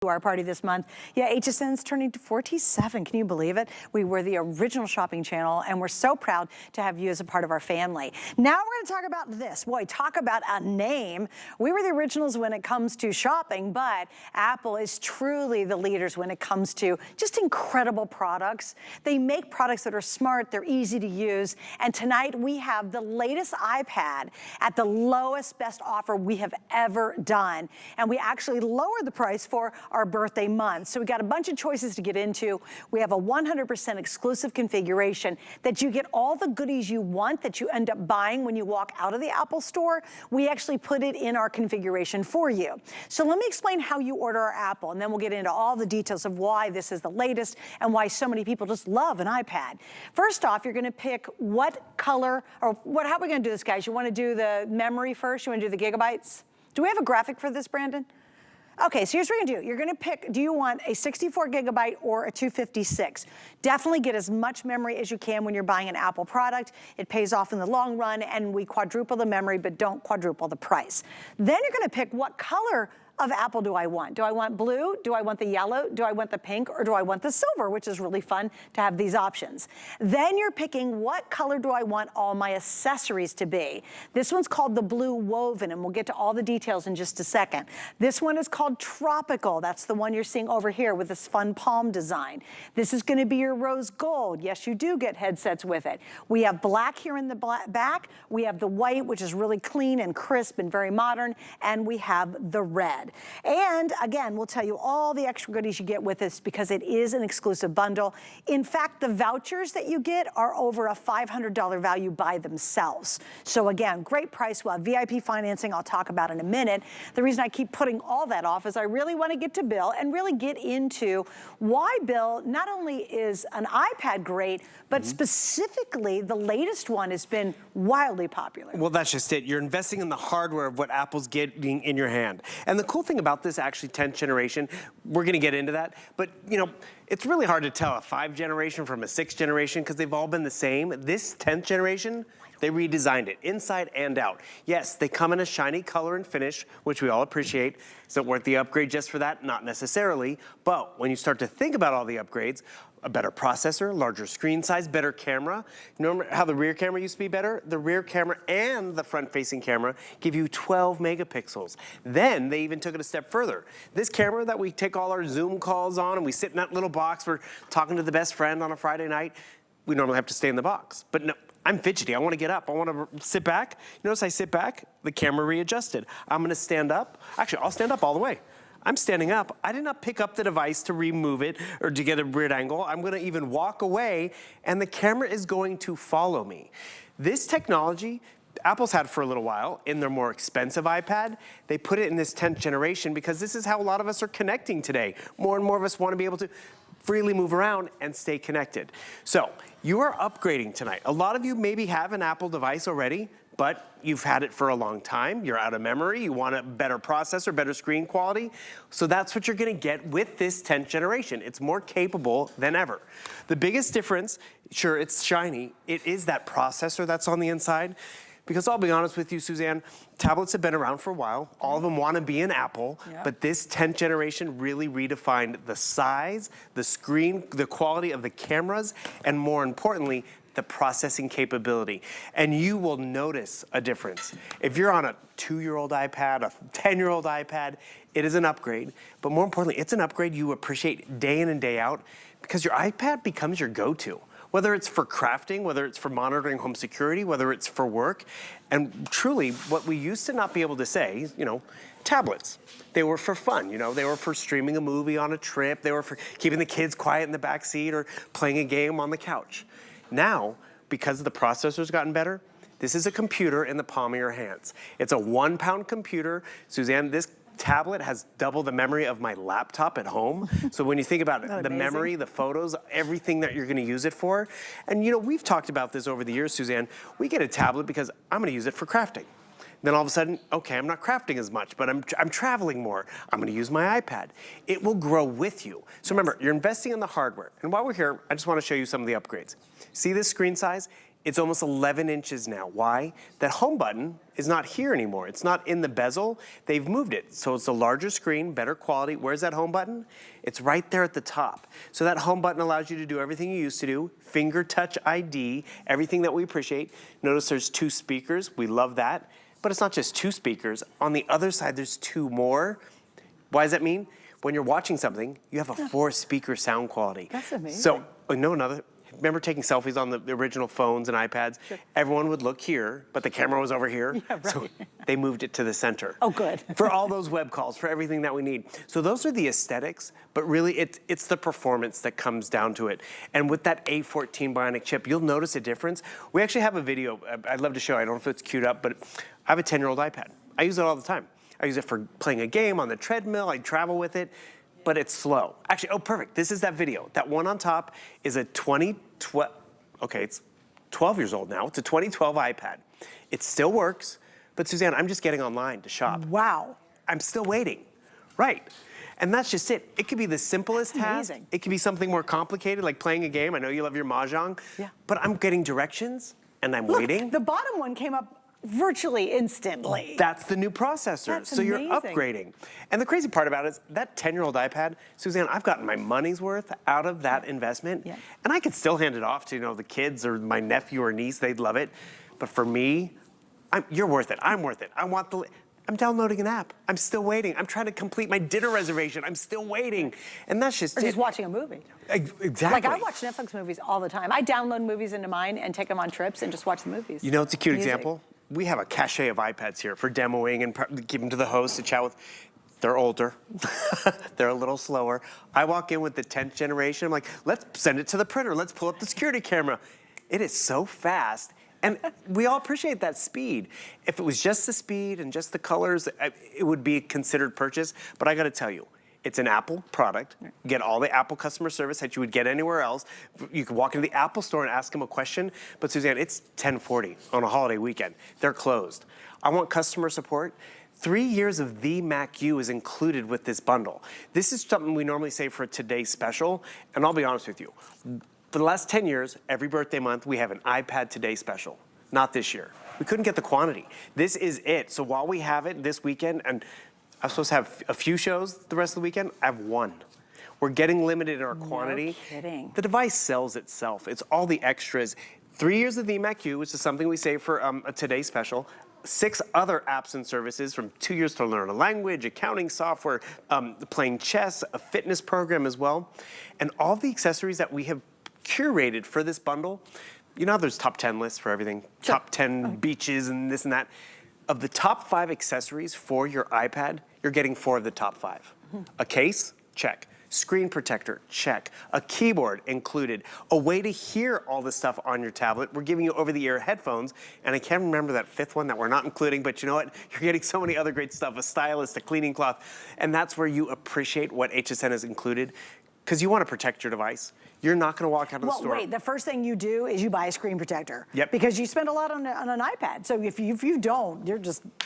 to our party this month. Yeah, HSN's turning to 47. Can you believe it? We were the original shopping channel, and we're so proud to have you as a part of our family. Now we're going to talk about this. Boy, talk about a name. We were the originals when it comes to shopping, but Apple is truly the leaders when it comes to just incredible products. They make products that are smart, they're easy to use, and tonight we have the latest iPad at the lowest, best offer we have ever done. And we actually lowered the price for our birthday month. So we got a bunch of choices to get into. We have a 100% exclusive configuration that you get all the goodies you want that you end up buying when you walk out of the Apple store. We actually put it in our configuration for you. So let me explain how you order our Apple, and then we'll get into all the details of why this is the latest and why so many people just love an iPad. First off, you're gonna pick what color, or how are we gonna do this, guys? You wanna do the memory first? You wanna do the gigabytes? Do we have a graphic for this, Brandon? Okay, so here's what you're gonna do. You're gonna pick, do you want a 64 gigabyte or a 256? Definitely get as much memory as you can when you're buying an Apple product. It pays off in the long run, and we quadruple the memory, but don't quadruple the price. Then you're gonna pick what color of Apple do I want? Do I want blue? Do I want the yellow? Do I want the pink? Or do I want the silver, which is really fun to have these options. Then you're picking what color do I want all my accessories to be. This one's called the blue woven, and we'll get to all the details in just a second. This one is called tropical. That's the one you're seeing over here with this fun palm design. This is gonna be your rose gold. Yes, you do get headsets with it. We have black here in the back. We have the white, which is really clean and crisp and very modern, and we have the red. And again, we'll tell you all the extra goodies you get with this because it is an exclusive bundle. In fact, the vouchers that you get are over a $500 value by themselves. So again, great price. We'll have VIP financing I'll talk about in a minute. The reason I keep putting all that off is I really want to get to Bill and really get into why, Bill, not only is an iPad great, but specifically the latest one has been wildly popular. Well, that's just it. You're investing in the hardware of what Apple's getting in your hand. And the cool thing about this, actually 10th generation, we're gonna get into that, but you know, it's really hard to tell a 5th generation from a 6th generation because they've all been the same. This 10th generation, they redesigned it inside and out. Yes, they come in a shiny color and finish, which we all appreciate. Is it worth the upgrade just for that? Not necessarily, but when you start to think about all the upgrades, a better processor, larger screen size, better camera. You remember how the rear camera used to be better? The rear camera and the front-facing camera give you 12 megapixels. Then they even took it a step further. This camera that we take all our Zoom calls on and we sit in that little box, we're talking to the best friend on a Friday night, we normally have to stay in the box. But no, I'm fidgety, I wanna get up, I wanna sit back. You notice I sit back, the camera readjusted. I'm gonna stand up. Actually, I'll stand up all the way. I'm standing up. I did not pick up the device to remove it or to get a weird angle. I'm gonna even walk away and the camera is going to follow me. This technology, Apple's had for a little while in their more expensive iPad. They put it in this 10th generation because this is how a lot of us are connecting today. More and more of us wanna be able to freely move around and stay connected. So you are upgrading tonight. A lot of you maybe have an Apple device already, but you've had it for a long time, you're out of memory, you want a better processor, better screen quality. So that's what you're gonna get with this 10th generation. It's more capable than ever. The biggest difference, sure, it's shiny, it is that processor that's on the inside. Because I'll be honest with you, Suzanne, tablets have been around for a while. All of them want to be an Apple, but this 10th generation really redefined the size, the screen, the quality of the cameras, and more importantly, the processing capability. And you will notice a difference. If you're on a 2-year-old iPad, a 10-year-old iPad, it is an upgrade. But more importantly, it's an upgrade you appreciate day in and day out because your iPad becomes your go-to. Whether it's for crafting, whether it's for monitoring home security, whether it's for work. And truly, what we used to not be able to say, you know, tablets. They were for fun, you know, they were for streaming a movie on a trip, they were for keeping the kids quiet in the back seat or playing a game on the couch. Now, because the processor's gotten better, this is a computer in the palm of your hands. It's a 1-pound computer. Suzanne, this tablet has double the memory of my laptop at home. So when you think about it, the memory, the photos, everything that you're gonna use it for. And you know, we've talked about this over the years, Suzanne. We get a tablet because I'm gonna use it for crafting. Then all of a sudden, okay, I'm not crafting as much, but I'm traveling more. I'm gonna use my iPad. It will grow with you. So remember, you're investing in the hardware. And while we're here, I just wanna show you some of the upgrades. See this screen size? It's almost 11 inches now. Why? That home button is not here anymore. It's not in the bezel. They've moved it. So it's a larger screen, better quality. Where's that home button? It's right there at the top. So that home button allows you to do everything you used to do. Finger touch ID, everything that we appreciate. Notice there's 2 speakers. We love that. But it's not just 2 speakers. On the other side, there's 2 more. Why does that mean? When you're watching something, you have a 4-speaker sound quality. That's amazing. So, remember taking selfies on the original phones and iPads? Sure. Everyone would look here, but the camera was over here. Yeah, right. So they moved it to the center. Oh, good. For all those web calls, for everything that we need. So those are the aesthetics, but really it's the performance that comes down to it. And with that A14 Bionic chip, you'll notice a difference. We actually have a video I'd love to show. I don't know if it's queued up, but I have a 10-year-old iPad. I use it all the time. I use it for playing a game on the treadmill. I travel with it. But it's slow. Actually, oh, perfect. This is that video. That one on top is a 2012, okay, it's 12 years old now. It's a 2012 iPad. It still works, but Suzanne, I'm just getting online to shop. Wow. I'm still waiting. Right. And that's just it. It could be the simplest task. Amazing. It could be something more complicated, like playing a game. I know you love your Mahjong. Yeah. But I'm getting directions, and I'm waiting. The bottom one came up virtually instantly. That's the new processor. That's so you're amazing. upgrading. And the crazy part about it is that 10-year-old iPad, Suzanne, I've gotten my money's worth out of that investment. Yeah. And I could still hand it off to, the kids or my nephew or niece, they'd love it. But for me, you're worth it. I'm worth it. I'm downloading an app. I'm still waiting. I'm trying to complete my dinner reservation. I'm still waiting. And that's just Or just watching a movie. Exactly. Like I watch Netflix movies all the time. I download movies into mine and take them on trips and just watch the movies. It's a cute Music. example. We have a cache of iPads here for demoing and give them to the host to chat with. They're older. They're a little slower. I walk in with the 10th generation. I'm like, let's send it to the printer. Let's pull up the security camera. It is so fast. And we all appreciate that speed. If it was just the speed and just the colors, it would be a considered purchase. But I got to tell you, it's an Apple product. You get all the Apple customer service that you would get anywhere else. You can walk into the Apple store and ask them a question. But Suzanne, it's 10:40 on a holiday weekend. They're closed. I want customer support. 3 years of the Mac U is included with this bundle. This is something we normally say for today's special. And I'll be honest with you. For the last 10 years, every birthday month, we have an iPad Today special. Not this year. We couldn't get the quantity. This is it. So while we have it this weekend, and I'm supposed to have a few shows the rest of the weekend, I have 1. We're getting limited in our quantity. No kidding. The device sells itself. It's all the extras. 3 years of the Mac U, which is something we save for a Today special. 6 other apps and services, from 2 years to learn a language, accounting software, playing chess, a fitness program as well. And all the accessories that we have curated for this bundle. There's top 10 lists for everything. Sure. Top 10 beaches and this and that. Of the top 5 accessories for your iPad, you're getting 4 of the top 5. A case, check. Screen protector, check. A keyboard included. A way to hear all this stuff on your tablet. We're giving you over-the-ear headphones, and I can't remember that 5th one that we're not including, but you know what? You're getting so many other great stuff. A stylus, a cleaning cloth, and that's where you appreciate what HSN has included, because you want to protect your device. You're not going to walk out of the store. Well, wait, the first thing you do is you buy a screen protector. Yep. Because you spend a lot on an iPad. So if you don't,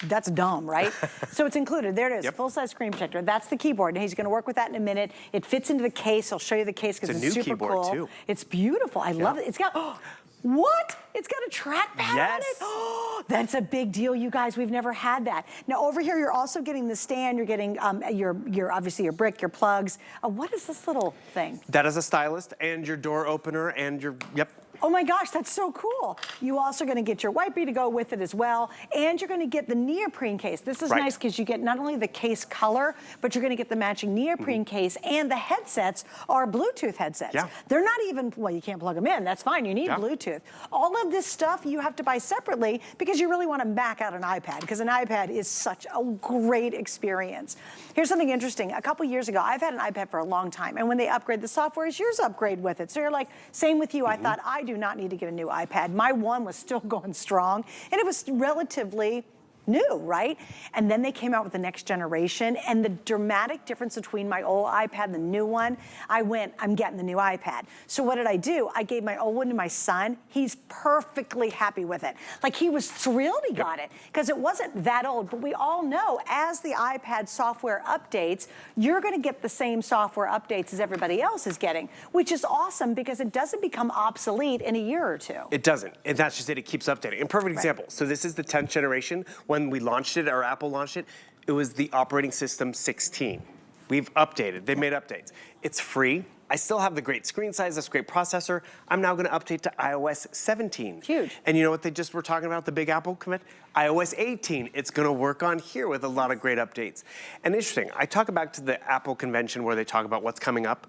that's dumb, right? So it's included. There it is, Yep. Full-size screen protector. That's the keyboard, and he's going to work with that in a minute. It fits into the case. I'll show you the case because it's super keyboard, cool. too. It's beautiful. I love it. It's got, what? It's got a trackpad on Yes. it? Oh, that's a big deal, you guys. We've never had that. Now, over here, you're also getting the stand. You're getting your obviously your brick, your plugs. What is this little thing? That is a stylus and your door opener and your, yep. Oh my gosh, that's so cool. You also gonna get your wipey to go with it as well, and you're gonna get the neoprene case. This is nice because you get not only the case color, but you're gonna get the matching neoprene case, and the headsets are Bluetooth headsets. Yeah. They're not even, well, you can't plug them in, that's fine, you need Bluetooth. All of this stuff you have to buy separately because you really wanna back out an iPad, because an iPad is such a great experience. Here's something interesting. A couple years ago, I've had an iPad for a long time, and when they upgrade the software, yours upgrade with it. So you're like, same with you. I thought, I do not need to get a new iPad. My one was still going strong, and it was relatively new, right? And then they came out with the next generation, and the dramatic difference between my old iPad and the new one, I'm getting the new iPad. So what did I do? I gave my old one to my son. He's perfectly happy with it. Like, he was thrilled he got it, because it wasn't that old, but we all know as the iPad software updates, you're gonna get the same software updates as everybody else is getting, which is awesome because it doesn't become obsolete in a year or two. It doesn't, and that's just it, it keeps updating. And perfect example, so this is the 10th generation. When we launched it, or Apple launched it, it was the operating system 16. We've updated, they've made updates. It's free. I still have the great screen size, this great processor. I'm now gonna update to iOS 17. Huge. And you know what they just were talking about, the big Apple commit? iOS 18, it's gonna work on here with a lot of great updates. And interesting, I talk back to the Apple convention where they talk about what's coming up.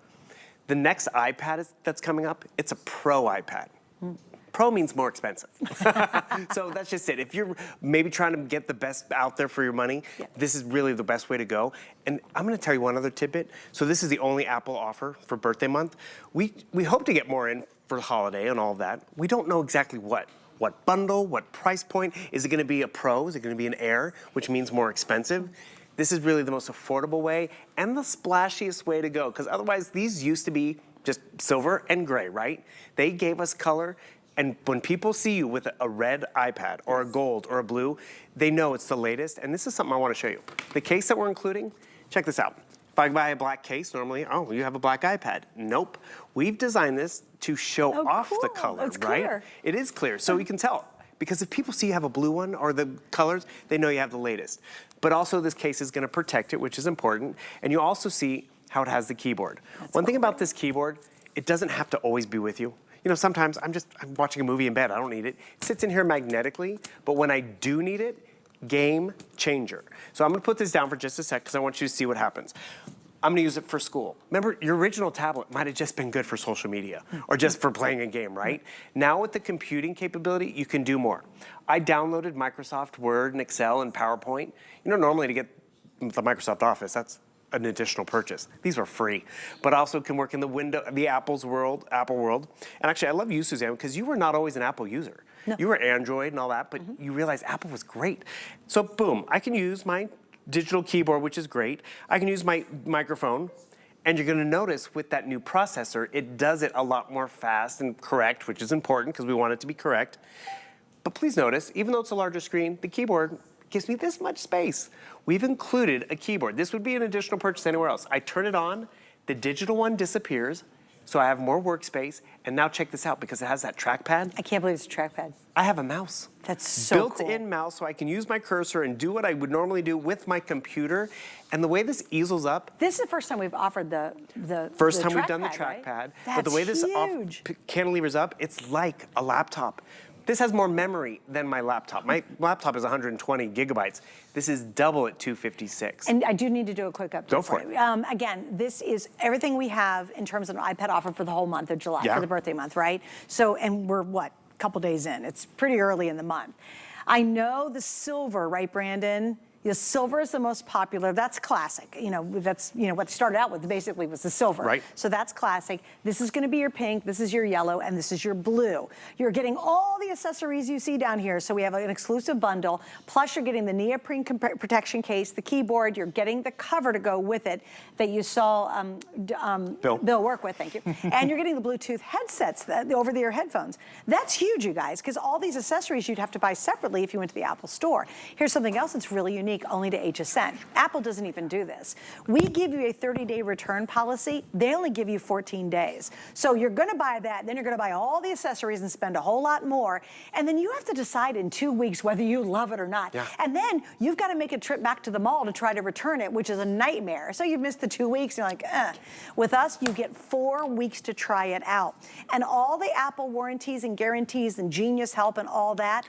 The next iPad that's coming up, it's a Pro iPad. Pro means more expensive. So that's just it. If you're maybe trying to get the best out there for your money, this is really the best way to go. And I'm gonna tell you one other tidbit. So this is the only Apple offer for birthday month. We hope to get more in for the holiday and all of that. We don't know exactly what bundle, what price point. Is it gonna be a Pro? Is it gonna be an Air, which means more expensive? This is really the most affordable way and the splashiest way to go, because otherwise these used to be just silver and gray, right? They gave us color. And when people see you with a red iPad or a gold or a blue, they know it's the latest. And this is something I want to show you. The case that we're including, check this out. If I buy a black case, normally, oh, you have a black iPad. Nope. We've designed this to show off the color, It's right? clear. It is clear, so you can tell. Because if people see you have a blue one or the colors, they know you have the latest. But also this case is gonna protect it, which is important. And you also see how it has the keyboard. One thing about this keyboard, it doesn't have to always be with you. You know, sometimes I'm watching a movie in bed, I don't need it. It sits in here magnetically, but when I do need it, game changer. So I'm gonna put this down for just a sec because I want you to see what happens. I'm gonna use it for school. Remember, your original tablet might have just been good for social media or just for playing a game, right? Now with the computing capability, you can do more. I downloaded Microsoft Word and Excel and PowerPoint. You know, normally to get the Microsoft Office, that's an additional purchase. These are free, but also can work in the Apple world. And actually, I love you, Suzanne, because you were not always an Apple user. No. You were Android and all that, but you realized Apple was great. So boom, I can use my digital keyboard, which is great. I can use my microphone, and you're gonna notice with that new processor, it does it a lot more fast and correct, which is important because we want it to be correct. But please notice, even though it's a larger screen, the keyboard gives me this much space. We've included a keyboard. This would be an additional purchase anywhere else. I turn it on, the digital one disappears, so I have more workspace. And now check this out, because it has that trackpad. I can't believe it's a trackpad. I have a mouse. That's so cool. Built-in mouse, so I can use my cursor and do what I would normally do with my computer. And the way this easels up. This is the first time we've offered the First time we've trackpad, done the right? trackpad. That's But the way this huge. cantilevers up, it's like a laptop. This has more memory than my laptop. My laptop is 120 gigabytes. This is double at 256. And I do need to do a quick update. Go for it. Again, this is everything we have in terms of an iPad offer for the whole month of July, Yeah. for the birthday month, right? So, and we're what, a couple days in. It's pretty early in the month. I know the silver, right, Brandon? The silver is the most popular. That's classic. You know, that's what started out with basically was the silver. Right. So that's classic. This is going to be your pink. This is your yellow, and this is your blue. You're getting all the accessories you see down here. So we have an exclusive bundle. Plus, you're getting the neoprene protection case, the keyboard. You're getting the cover to go with it that you saw Bill work with. Thank you. And you're getting the Bluetooth headsets, the over-the-ear headphones. That's huge, you guys, because all these accessories you'd have to buy separately if you went to the Apple Store. Here's something else that's really unique. Only to HSN. Apple doesn't even do this. We give you a 30-day return policy. They only give you 14 days. So you're gonna buy that, then you're gonna buy all the accessories and spend a whole lot more. And then you have to decide in 2 weeks whether you love it or not. Yeah. And then you've got to make a trip back to the mall to try to return it, which is a nightmare. So you've missed the 2 weeks, you're like, eh. With us, you get 4 weeks to try it out. And all the Apple warranties and guarantees and Genius Help and all that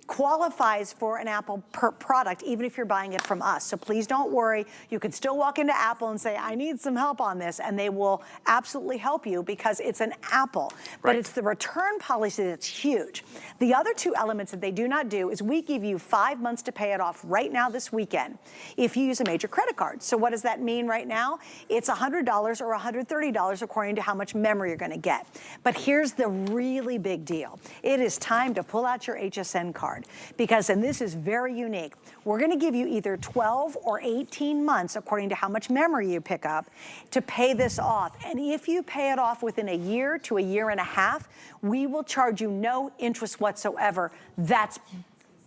qualifies for an Apple product, even if you're buying it from us. So please don't worry. You can still walk into Apple and say, I need some help on this, and they will absolutely help you because it's an Apple. But Right. it's the return policy that's huge. The other 2 elements that they do not do is we give you 5 months to pay it off right now this weekend if you use a major credit card. So what does that mean right now? It's $100 or $130 according to how much memory you're gonna get. But here's the really big deal. It is time to pull out your HSN card. card. Because, and this is very unique, we're gonna give you either 12 or 18 months, according to how much memory you pick up, to pay this off. And if you pay it off within a year to a year and a half, we will charge you no interest whatsoever. That's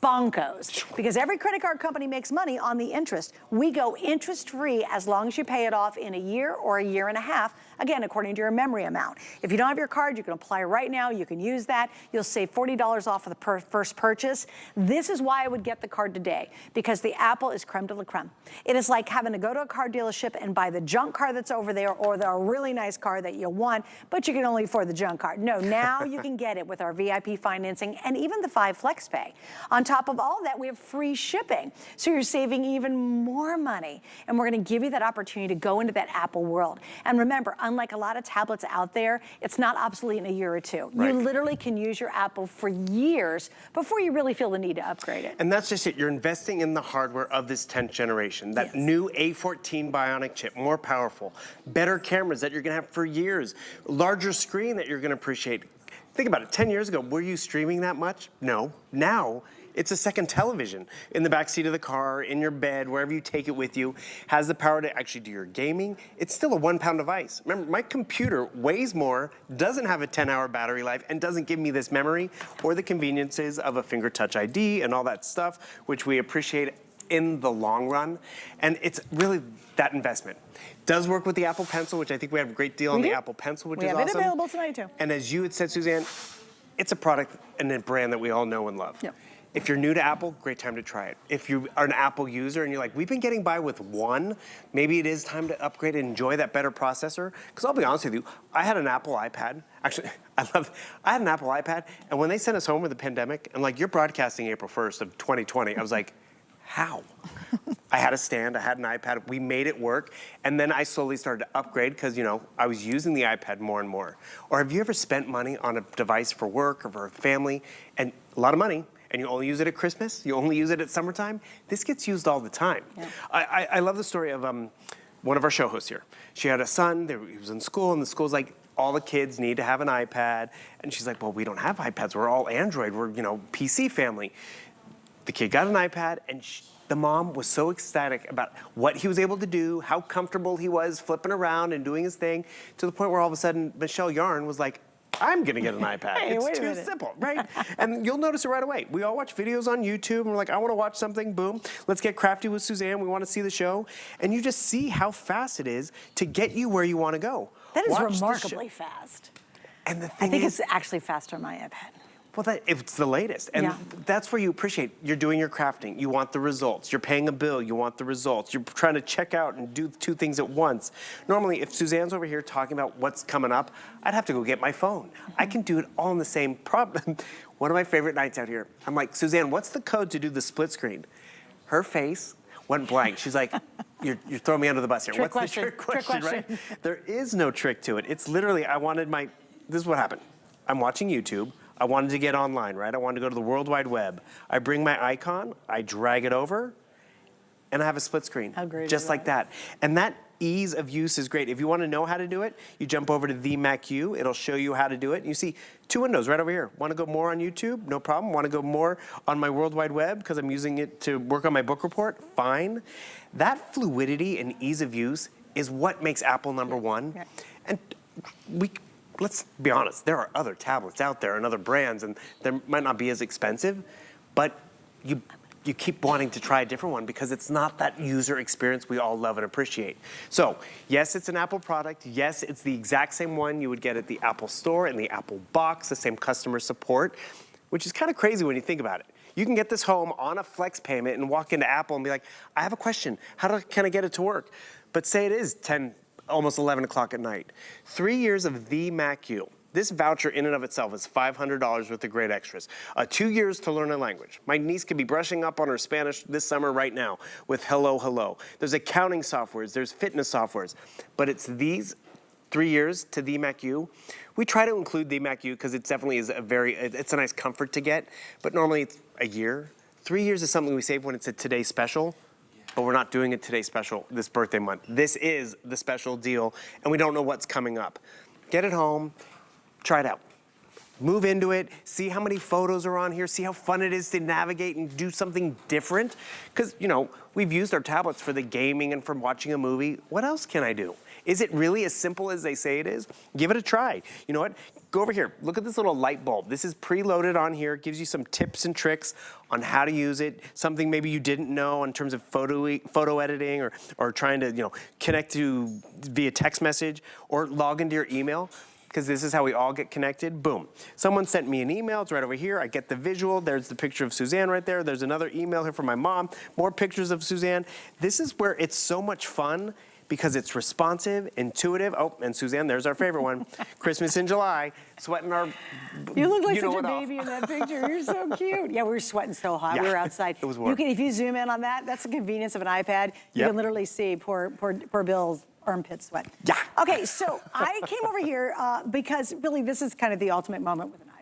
bonkos, because every credit card company makes money on the interest. We go interest-free as long as you pay it off in a year or a year and a half, again, according to your memory amount. If you don't have your card, you can apply right now. You can use that. You'll save $40 off of the first purchase. This is why I would get the card today, because the Apple is creme de la creme. It is like having to go to a car dealership and buy the junk car that's over there, or the really nice car that you want, but you can only afford the junk car. No, now you can get it with our VIP financing and even the 5 Flex Pay. On top of all that, we have free shipping. So you're saving even more money. And we're gonna give you that opportunity to go into that Apple world. And remember, unlike a lot of tablets out there, it's not obsolete in a year or two. Right. You literally can use your Apple for years before you really feel the need to upgrade it. And that's just it. You're investing in the hardware of this 10th generation. That new A14 Bionic chip, more powerful, better cameras that you're gonna have for years, larger screen that you're gonna appreciate. Think about it, 10 years ago, were you streaming that much? No. Now, it's a second television in the back seat of the car, in your bed, wherever you take it with you, has the power to actually do your gaming. It's still a 1-pound device. Remember, my computer weighs more, doesn't have a 10-hour battery life, and doesn't give me this memory or the conveniences of a finger touch ID and all that stuff, which we appreciate in the long run. And it's really that investment. Does work with the Apple Pencil, which I think we have a great deal on the Apple Pencil, which is awesome. We have it available tonight too. And as you had said, Suzanne, it's a product and a brand that we all know and love. Yep. If you're new to Apple, great time to try it. If you are an Apple user and you're like, we've been getting by with one, maybe it is time to upgrade and enjoy that better processor. Because I'll be honest with you, I had an Apple iPad. Actually, I had an Apple iPad, and when they sent us home with the pandemic, and like, you're broadcasting April 1st of 2020, I was like, how? I had a stand, I had an iPad, we made it work, and then I slowly started to upgrade because, you know, I was using the iPad more and more. Or have you ever spent money on a device for work or for a family, and a lot of money, and you only use it at Christmas, you only use it at summertime? This gets used all the time. Yeah. I love the story of one of our show hosts here. She had a son, he was in school, and the school's like, all the kids need to have an iPad. And she's like, well, we don't have iPads, we're all Android, we're, you know, PC family. The kid got an iPad, and the mom was so ecstatic about what he was able to do, how comfortable he was flipping around and doing his thing, to the point where all of a sudden, Michelle Yarn was like, I'm gonna get an iPad. Hey, it's too simple, right? And you'll notice it right away. We all watch videos on YouTube, and we're like, I wanna watch something, boom. Let's get crafty with Suzanne, we wanna see the show. And you just see how fast it is to get you where you wanna go. That is remarkably fast. And the thing I think it's actually faster on my iPad. Well, it's the latest. And that's where you appreciate, you're doing your crafting, you want the results. You're paying a bill, you want the results. You're trying to check out and do 2 things at once. Normally, if Suzanne's over here talking about what's coming up, I'd have to go get my phone. I can do it all in the same problem. One of my favorite nights out here, I'm like, Suzanne, what's the code to do the split screen? Her face went blank. She's like, you're throwing me under the bus here. What's the trick question, right? There is no trick to it. It's literally, this is what happened. I'm watching YouTube. I wanted to get online, right? I wanted to go to the World Wide Web. I bring my icon, I drag it over, and I have a split screen. How great just is like that. And that ease of use is great. If you want to know how to do it, you jump over to the Mac U. It'll show you how to do it. You see 2 windows right over here. Want to go more on YouTube? No problem. Want to go more on my World Wide Web because I'm using it to work on my book report? Fine. That fluidity and ease of use is what makes Apple #1. Yeah. And let's be honest, there are other tablets out there and other brands, and they might not be as expensive, but you keep wanting to try a different one because it's not that user experience we all love and appreciate. So, yes, it's an Apple product. Yes, it's the exact same one you would get at the Apple Store and the Apple box, the same customer support, which is kind of crazy when you think about it. You can get this home on a flex payment and walk into Apple and be like, I have a question. Can I get it to work? But say it is almost 11 o'clock at night. 3 years of the Mac U. This voucher in and of itself is $500 worth of great extras. 2 years to learn a language. My niece could be brushing up on her Spanish this summer right now with Hello Hello. There's accounting softwares, there's fitness softwares, but it's these 3 years to the Mac U. We try to include the Mac U because it definitely is it's a nice comfort to get, but normally it's a year. 3 years is something we save when it's a Today Special. But we're not doing it Today Special this birthday month. This is the special deal, and we don't know what's coming up. Get it home, try it out. move into it, see how many photos are on here, see how fun it is to navigate and do something different. Because, you know, we've used our tablets for the gaming and for watching a movie. What else can I do? Is it really as simple as they say it is? Give it a try. You know what? Go over here. Look at this little light bulb. This is preloaded on here. It gives you some tips and tricks on how to use it. Something maybe you didn't know in terms of photo editing or trying to, you know, connect to via text message or log into your email. Because this is how we all get connected. Boom. Someone sent me an email. It's right over here. I get the visual. There's the picture of Suzanne right there. There's another email here from my mom. More pictures of Suzanne. This is where it's so much fun because it's responsive, intuitive. Oh, and Suzanne, there's our favorite one. Christmas in July, sweating our You look like you know such a what baby in that picture. You're so cute. Yeah, we were sweating so hot. Yeah, We were outside. it was warm. If you zoom in on that, that's the convenience of an iPad. You Yep. can literally see poor Bill's armpit sweat. Yeah. Okay, so I came over here because really this is kind of the ultimate moment with an iPad.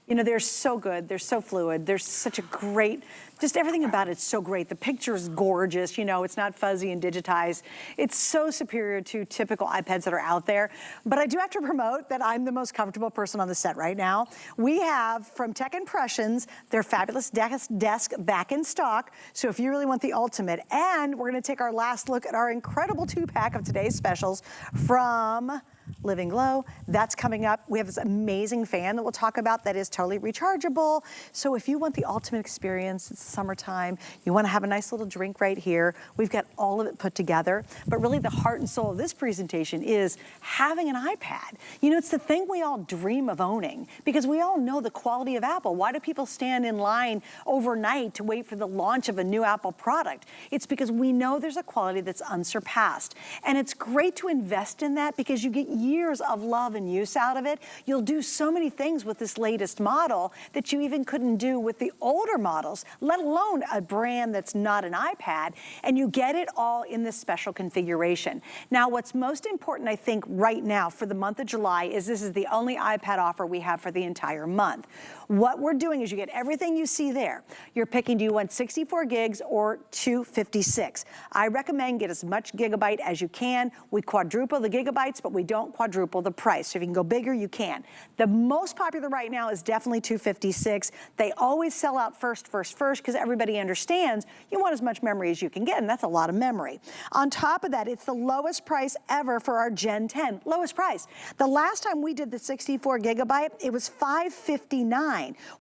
You know, they're so good. They're so fluid. There's such a great, just everything about it's so great. The picture is gorgeous. You know, it's not fuzzy and digitized. It's so superior to typical iPads that are out there. But I do have to promote that I'm the most comfortable person on the set right now. We have, from Tech Impressions, their fabulous desk back in stock. So if you really want the ultimate, and we're going to take our last look at our incredible 2-pack of today's specials from Living Glow. That's coming up. We have this amazing fan that we'll talk about that is totally rechargeable. So if you want the ultimate experience, it's summertime, you want to have a nice little drink right here, we've got all of it put together. But really the heart and soul of this presentation is having an iPad. You know, it's the thing we all dream of owning because we all know the quality of Apple. Why do people stand in line overnight to wait for the launch of a new Apple product? It's because we know there's a quality that's unsurpassed. And it's great to invest in that because you get years of love and use out of it. You'll do so many things with this latest model that you even couldn't do with the older models, let alone a brand that's not an iPad, and you get it all in this special configuration. Now, what's most important, I think, right now for the month of July is this is the only iPad offer we have for the entire month. What we're doing is you get everything you see there. You're picking, do you want 64 gigs or 256? I recommend get as much gigabyte as you can. We quadruple the gigabytes, but we don't quadruple the price. So if you can go bigger, you can. The most popular right now is definitely 256. They always sell out first, because everybody understands you want as much memory as you can get, and that's a lot of memory. On top of that, it's the lowest price ever for our Gen 10. Lowest price. The last time we did the 64 gigabyte, it was $559.